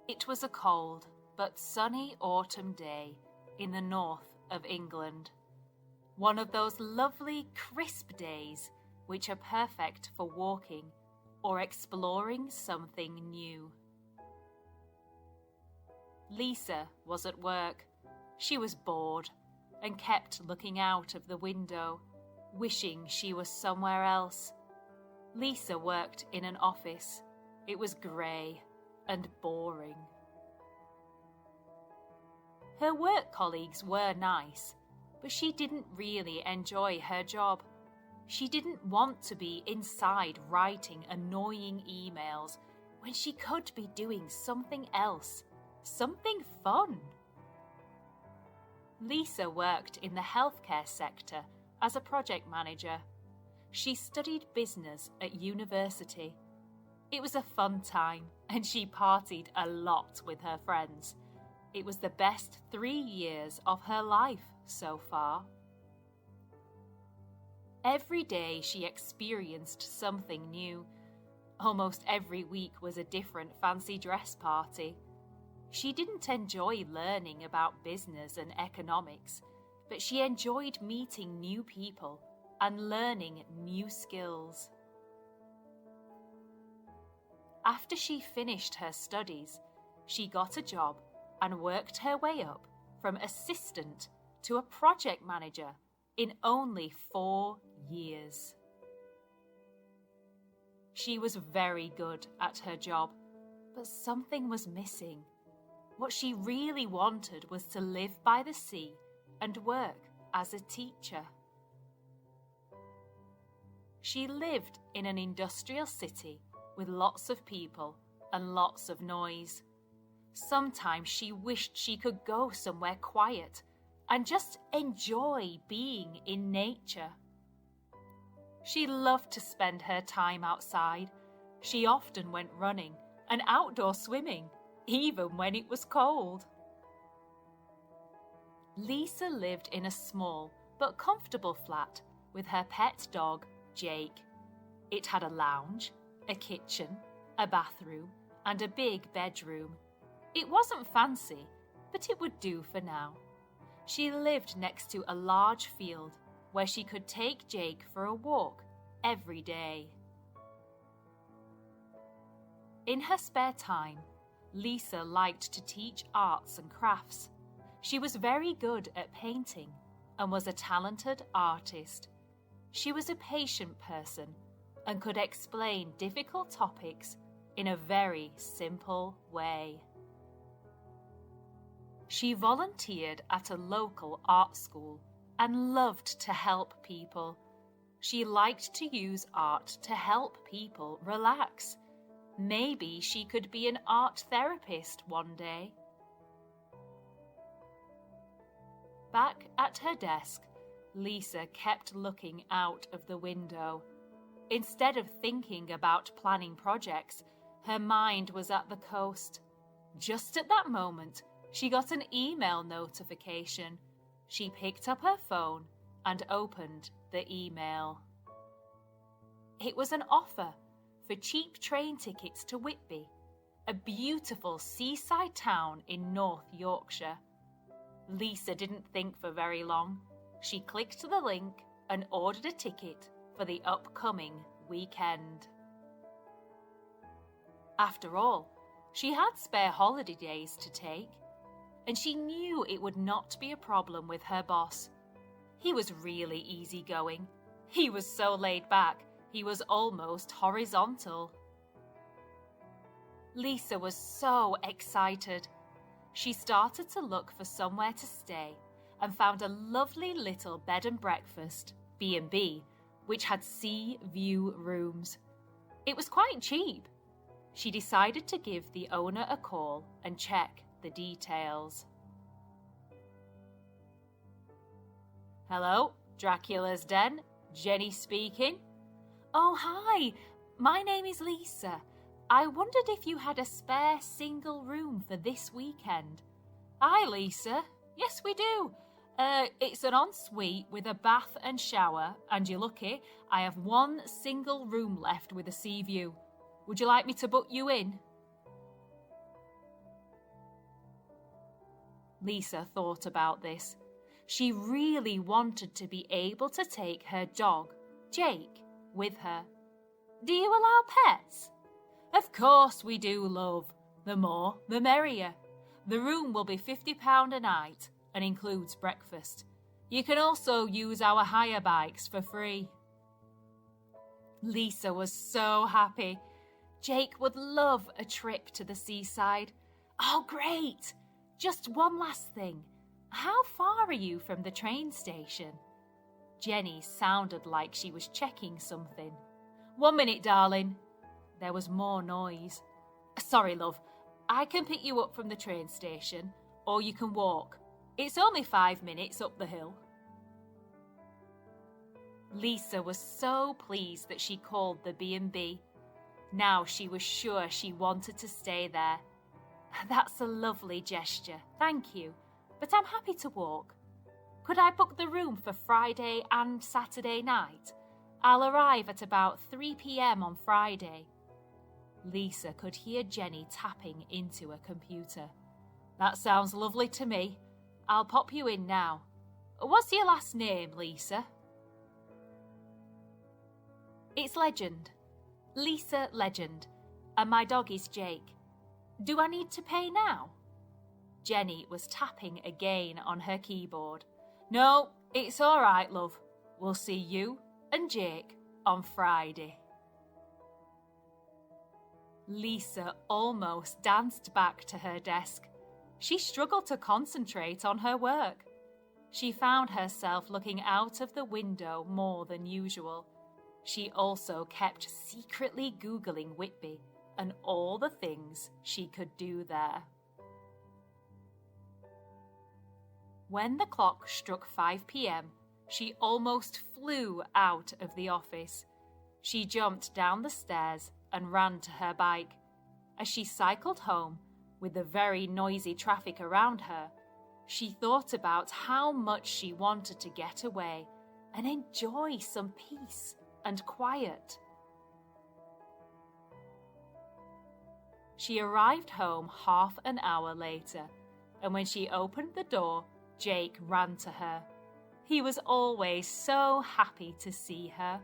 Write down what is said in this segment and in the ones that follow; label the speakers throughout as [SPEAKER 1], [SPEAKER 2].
[SPEAKER 1] It was a cold but sunny autumn day in the north of England. One of those lovely crisp days which are perfect for walking or exploring something new. Lisa was at work. She was bored and kept looking out of the window, wishing she was somewhere else. Lisa worked in an office. It was grey and boring. Her work colleagues were nice, but she didn't really enjoy her job. She didn't want to be inside writing annoying emails when she could be doing something else, something fun. Lisa worked in the healthcare sector as a project manager. She studied business at university. It was a fun time, and she partied a lot with her friends. It was the best 3 years of her life so far. Every day she experienced something new. Almost every week was a different fancy dress party. She didn't enjoy learning about business and economics, but she enjoyed meeting new people and learning new skills. After she finished her studies, she got a job and worked her way up from assistant to a project manager in only 4 years. She was very good at her job, but something was missing. What she really wanted was to live by the sea and work as a teacher. She lived in an industrial city with lots of people and lots of noise. Sometimes she wished she could go somewhere quiet and just enjoy being in nature. She loved to spend her time outside. She often went running and outdoor swimming, even when it was cold. Lisa lived in a small but comfortable flat with her pet dog, Jake. It had a lounge, a kitchen, a bathroom, and a big bedroom. It wasn't fancy, but it would do for now. She lived next to a large field where she could take Jake for a walk every day. In her spare time, Lisa liked to teach arts and crafts. She was very good at painting and was a talented artist. She was a patient person and could explain difficult topics in a very simple way. She volunteered at a local art school and loved to help people. She liked to use art to help people relax. Maybe she could be an art therapist one day. Back at her desk, Lisa kept looking out of the window. Instead of thinking about planning projects, her mind was at the coast. Just at that moment, she got an email notification. She picked up her phone and opened the email. It was an offer for cheap train tickets to Whitby, a beautiful seaside town in North Yorkshire. Lisa didn't think for very long. She clicked the link and ordered a ticket for the upcoming weekend. After all, she had spare holiday days to take, and she knew it would not be a problem with her boss. He was really easygoing. He was so laid back, he was almost horizontal. Lisa was so excited. She started to look for somewhere to stay and found a lovely little bed and breakfast, B&B, which had sea view rooms. It was quite cheap. She decided to give the owner a call and check the details. Hello, Dracula's Den, Jenny speaking. Oh, hi, my name is Lisa. I wondered if you had a spare single room for this weekend. Hi, Lisa. Yes, we do. It's an ensuite with a bath and shower, and you're lucky, I have one single room left with a sea view. Would you like me to book you in? Lisa thought about this. She really wanted to be able to take her dog, Jake, with her. Do you allow pets? Of course we do, love. The more, the merrier. The room will be £50 a night and includes breakfast. You can also use our hire bikes for free. Lisa was so happy. Jake would love a trip to the seaside. Oh, great! Just one last thing. How far are you from the train station? Jenny sounded like she was checking something. 1 minute, darling. There was more noise. Sorry, love. I can pick you up from the train station, or you can walk. It's only 5 minutes up the hill. Lisa was so pleased that she called the B&B. Now she was sure she wanted to stay there. That's a lovely gesture, thank you, but I'm happy to walk. Could I book the room for Friday and Saturday night? I'll arrive at about 3 p.m. on Friday. Lisa could hear Jenny tapping into a computer. That sounds lovely to me. I'll pop you in now. What's your last name, Lisa? It's Legend. Lisa Legend. And my dog is Jake. Do I need to pay now? Jenny was tapping again on her keyboard. No, it's all right, love. We'll see you and Jake on Friday. Lisa almost danced back to her desk. She struggled to concentrate on her work. She found herself looking out of the window more than usual. She also kept secretly Googling Whitby and all the things she could do there. When the clock struck 5 p.m., she almost flew out of the office. She jumped down the stairs and ran to her bike. As she cycled home, with the very noisy traffic around her, she thought about how much she wanted to get away and enjoy some peace and quiet. She arrived home half an hour later, and when she opened the door, Jake ran to her. He was always so happy to see her.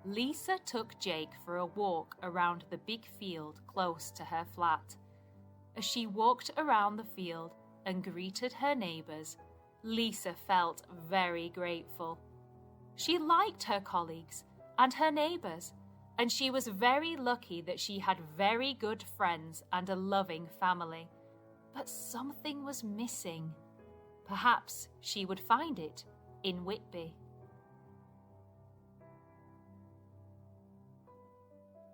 [SPEAKER 1] Lisa took Jake for a walk around the big field close to her flat. As she walked around the field and greeted her neighbours, Lisa felt very grateful. She liked her colleagues and her neighbours, and she was very lucky that she had very good friends and a loving family. But something was missing. Perhaps she would find it in Whitby.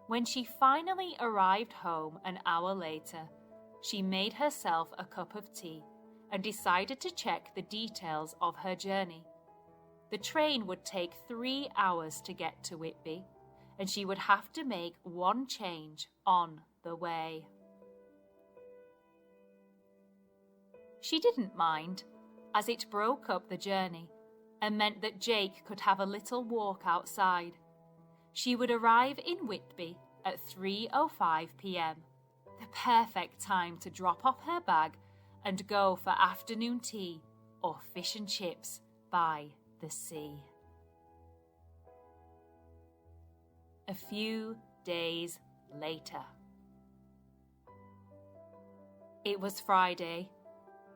[SPEAKER 1] When she finally arrived home an hour later, she made herself a cup of tea and decided to check the details of her journey. The train would take 3 hours to get to Whitby, and she would have to make one change on the way. She didn't mind, as it broke up the journey and meant that Jake could have a little walk outside. She would arrive in Whitby at 3:05 p.m, the perfect time to drop off her bag and go for afternoon tea or fish and chips by the sea. A few days later. It was Friday,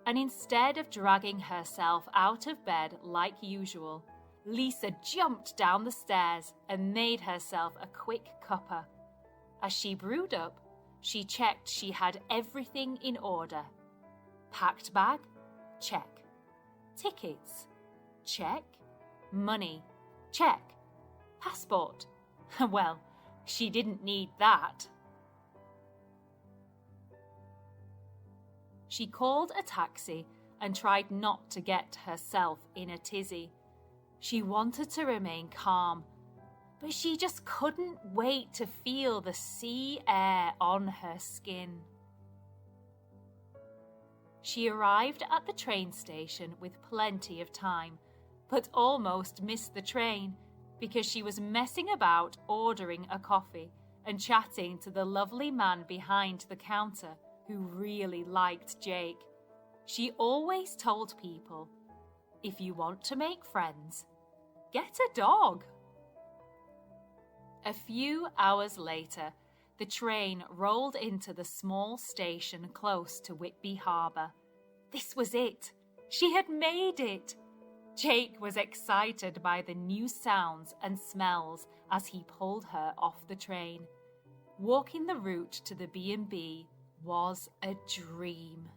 [SPEAKER 1] and instead of dragging herself out of bed like usual, Lisa jumped down the stairs and made herself a quick cuppa. As she brewed up, she checked she had everything in order. Packed bag? Check. Tickets? Check. Money? Check. Passport? Well, she didn't need that. She called a taxi and tried not to get herself in a tizzy. She wanted to remain calm, but she just couldn't wait to feel the sea air on her skin. She arrived at the train station with plenty of time, but almost missed the train because she was messing about ordering a coffee and chatting to the lovely man behind the counter who really liked Jake. She always told people, "If you want to make friends, get a dog." A few hours later, the train rolled into the small station close to Whitby Harbour. This was it. She had made it. Jake was excited by the new sounds and smells as he pulled her off the train. Walking the route to the B&B was a dream.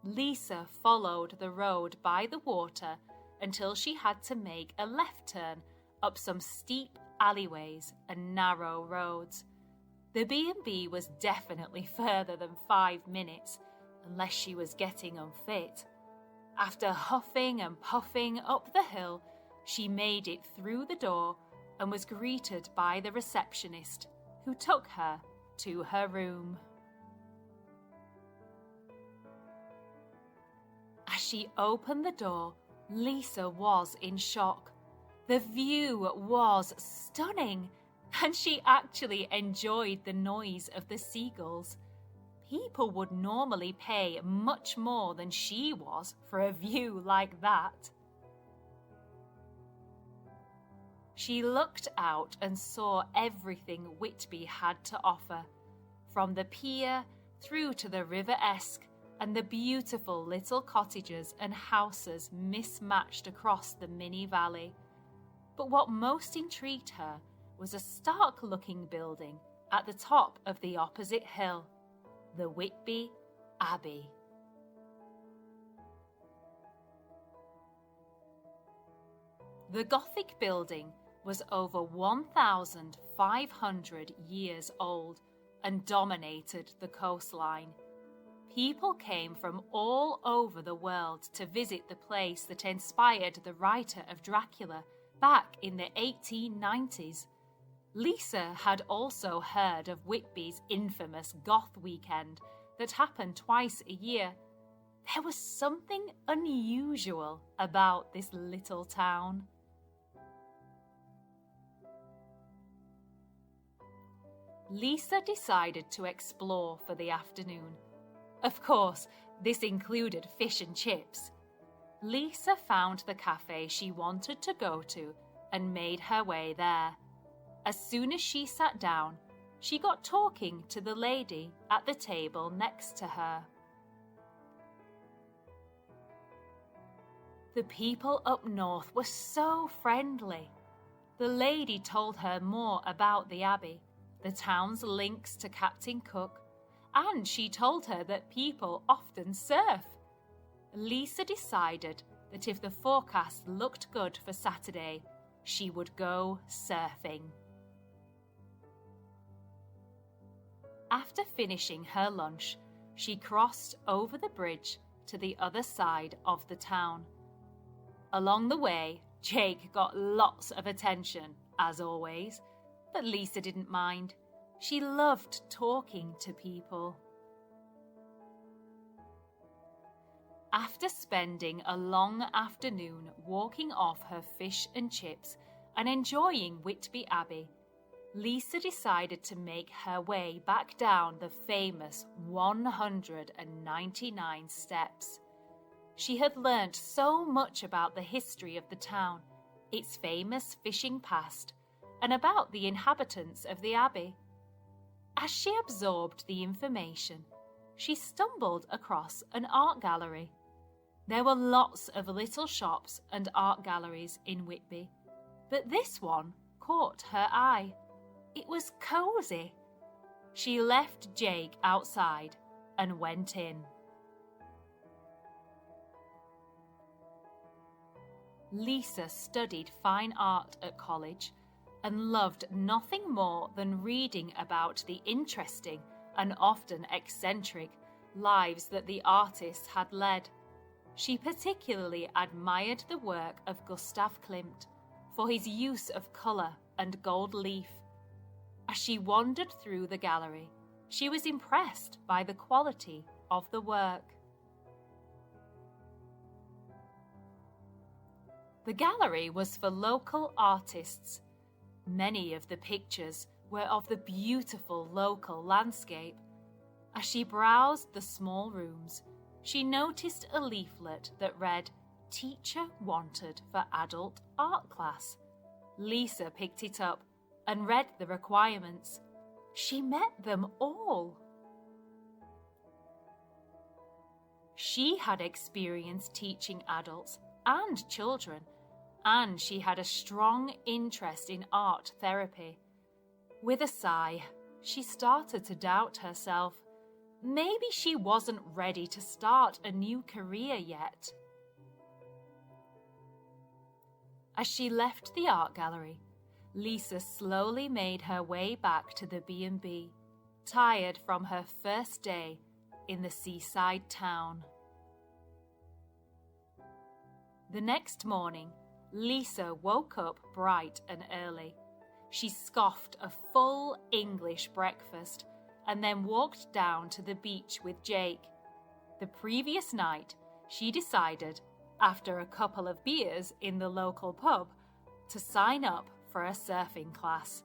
[SPEAKER 1] Lisa followed the road by the water until she had to make a left turn up some steep alleyways and narrow roads. The B&B was definitely further than 5 minutes, unless she was getting unfit. After huffing and puffing up the hill, she made it through the door and was greeted by the receptionist, who took her to her room. As she opened the door, Lisa was in shock. The view was stunning, and she actually enjoyed the noise of the seagulls. People would normally pay much more than she was for a view like that. She looked out and saw everything Whitby had to offer, from the pier through to the River Esk and the beautiful little cottages and houses mismatched across the mini valley. But what most intrigued her was a stark-looking building at the top of the opposite hill, the Whitby Abbey. The Gothic building was over 1,500 years old and dominated the coastline. People came from all over the world to visit the place that inspired the writer of Dracula back in the 1890s. Lisa had also heard of Whitby's infamous Goth Weekend that happened twice a year. There was something unusual about this little town. Lisa decided to explore for the afternoon. Of course, this included fish and chips. Lisa found the cafe she wanted to go to and made her way there. As soon as she sat down, she got talking to the lady at the table next to her. The people up north were so friendly. The lady told her more about the Abbey, the town's links to Captain Cook, and she told her that people often surf. Lisa decided that if the forecast looked good for Saturday, she would go surfing. After finishing her lunch, she crossed over the bridge to the other side of the town. Along the way, Jake got lots of attention, as always, but Lisa didn't mind. She loved talking to people. After spending a long afternoon walking off her fish and chips and enjoying Whitby Abbey, Lisa decided to make her way back down the famous 199 steps. She had learnt so much about the history of the town, its famous fishing past, and about the inhabitants of the Abbey. As she absorbed the information, she stumbled across an art gallery. There were lots of little shops and art galleries in Whitby, but this one caught her eye. It was cozy. She left Jake outside and went in. Lisa studied fine art at college and loved nothing more than reading about the interesting and often eccentric lives that the artists had led. She particularly admired the work of Gustav Klimt for his use of colour and gold leaf. As she wandered through the gallery, she was impressed by the quality of the work. The gallery was for local artists. Many of the pictures were of the beautiful local landscape. As she browsed the small rooms, she noticed a leaflet that read, "Teacher wanted for adult art class." Lisa picked it up and read the requirements. She met them all. She had experience teaching adults and children, and she had a strong interest in art therapy. With a sigh, she started to doubt herself. Maybe she wasn't ready to start a new career yet. As she left the art gallery, Lisa slowly made her way back to the B&B, tired from her first day in the seaside town. The next morning, Lisa woke up bright and early. She scoffed a full English breakfast and then walked down to the beach with Jake. The previous night, she decided, after a couple of beers in the local pub, to sign up for a surfing class.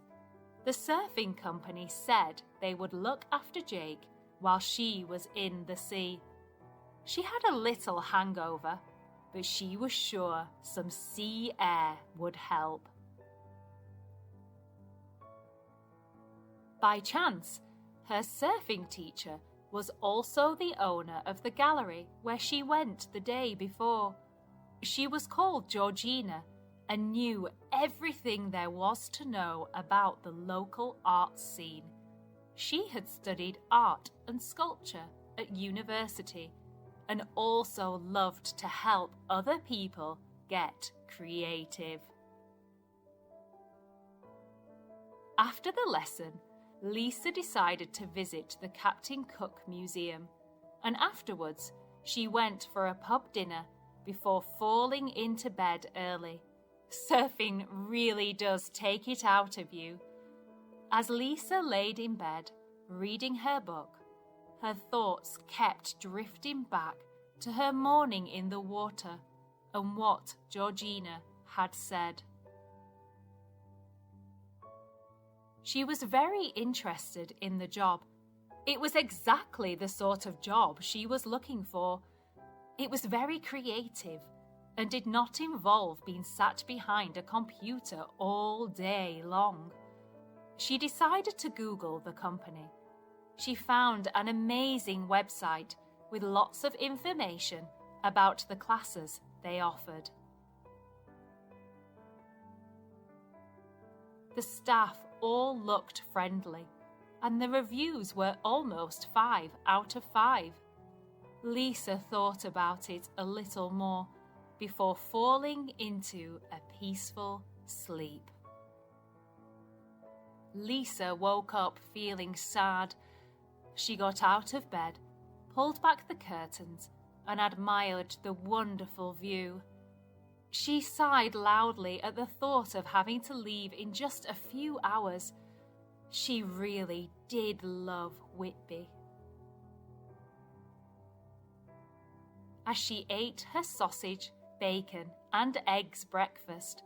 [SPEAKER 1] The surfing company said they would look after Jake while she was in the sea. She had a little hangover, but she was sure some sea air would help. By chance, her surfing teacher was also the owner of the gallery where she went the day before. She was called Georgina and knew everything there was to know about the local art scene. She had studied art and sculpture at university and also loved to help other people get creative. After the lesson, Lisa decided to visit the Captain Cook Museum, and afterwards she went for a pub dinner before falling into bed early. Surfing really does take it out of you. As Lisa laid in bed, reading her book, her thoughts kept drifting back to her morning in the water and what Georgina had said. She was very interested in the job. It was exactly the sort of job she was looking for. It was very creative and did not involve being sat behind a computer all day long. She decided to Google the company. She found an amazing website with lots of information about the classes they offered. The staff all looked friendly, and the reviews were almost 5 out of 5. Lisa thought about it a little more before falling into a peaceful sleep. Lisa woke up feeling sad. She got out of bed, pulled back the curtains, and admired the wonderful view. She sighed loudly at the thought of having to leave in just a few hours. She really did love Whitby. As she ate her sausage, bacon, and eggs breakfast,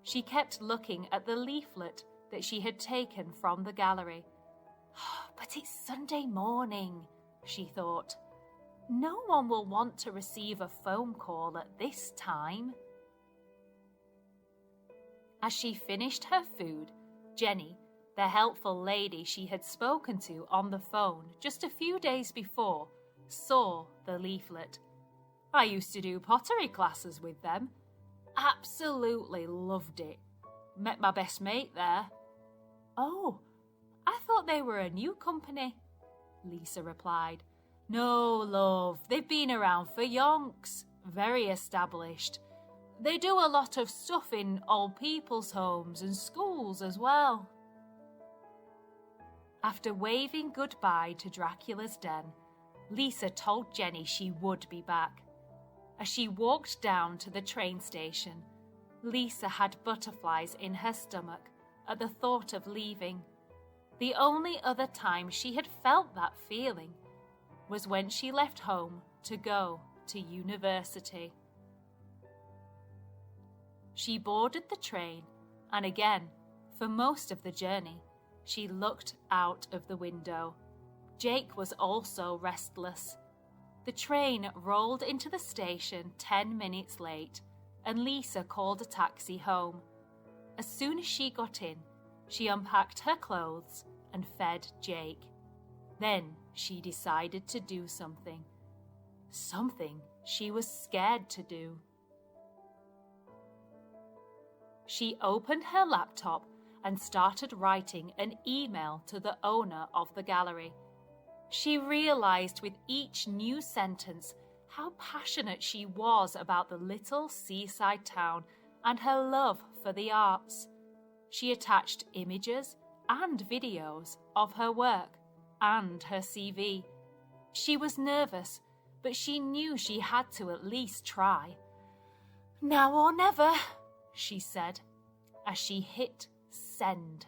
[SPEAKER 1] she kept looking at the leaflet that she had taken from the gallery. But it's Sunday morning, she thought. No one will want to receive a phone call at this time. As she finished her food, Jenny, the helpful lady she had spoken to on the phone just a few days before, saw the leaflet. I used to do pottery classes with them. Absolutely loved it. Met my best mate there. Oh, I thought they were a new company, Lisa replied. No, love, they've been around for yonks. Very established. They do a lot of stuff in old people's homes and schools as well. After waving goodbye to Dracula's den, Lisa told Jenny she would be back. As she walked down to the train station, Lisa had butterflies in her stomach at the thought of leaving. The only other time she had felt that feeling was when she left home to go to university. She boarded the train and again For most of the journey, she looked out of the window. Jake was also restless. The train rolled into the station 10 minutes late, and Lisa called a taxi home. As soon as she got in, she unpacked her clothes and fed Jake. Then she decided to do something. Something she was scared to do. She opened her laptop and started writing an email to the owner of the gallery. She realized with each new sentence how passionate she was about the little seaside town and her love for the arts. She attached images and videos of her work and her CV. She was nervous, but she knew she had to at least try. "Now or never," she said, as she hit send.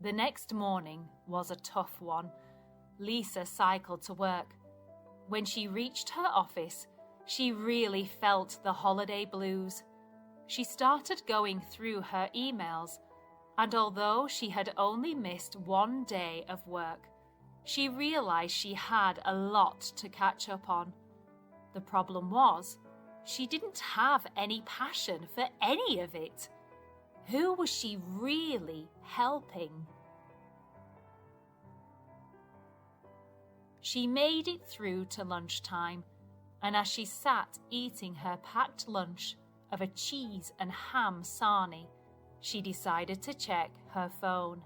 [SPEAKER 1] The next morning was a tough one. Lisa cycled to work. When she reached her office, she really felt the holiday blues. She started going through her emails, and although she had only missed one day of work, she realized she had a lot to catch up on. The problem was, she didn't have any passion for any of it. Who was she really helping? She made it through to lunchtime, and as she sat eating her packed lunch of a cheese and ham sarnie, she decided to check her phone.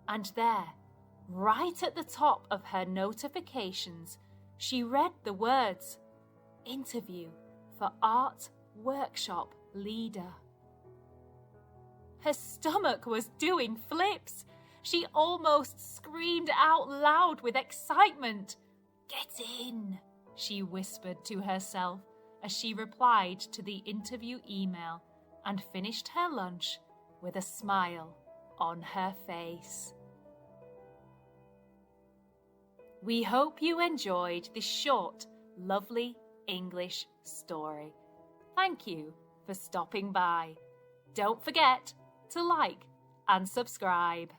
[SPEAKER 1] And there, right at the top of her notifications, she read the words, "Interview for Art Workshop Leader." Her stomach was doing flips. She almost screamed out loud with excitement. "Get in," she whispered to herself as she replied to the interview email and finished her lunch with a smile on her face. We hope you enjoyed this short, lovely English story. Thank you for stopping by. Don't forget to like and subscribe.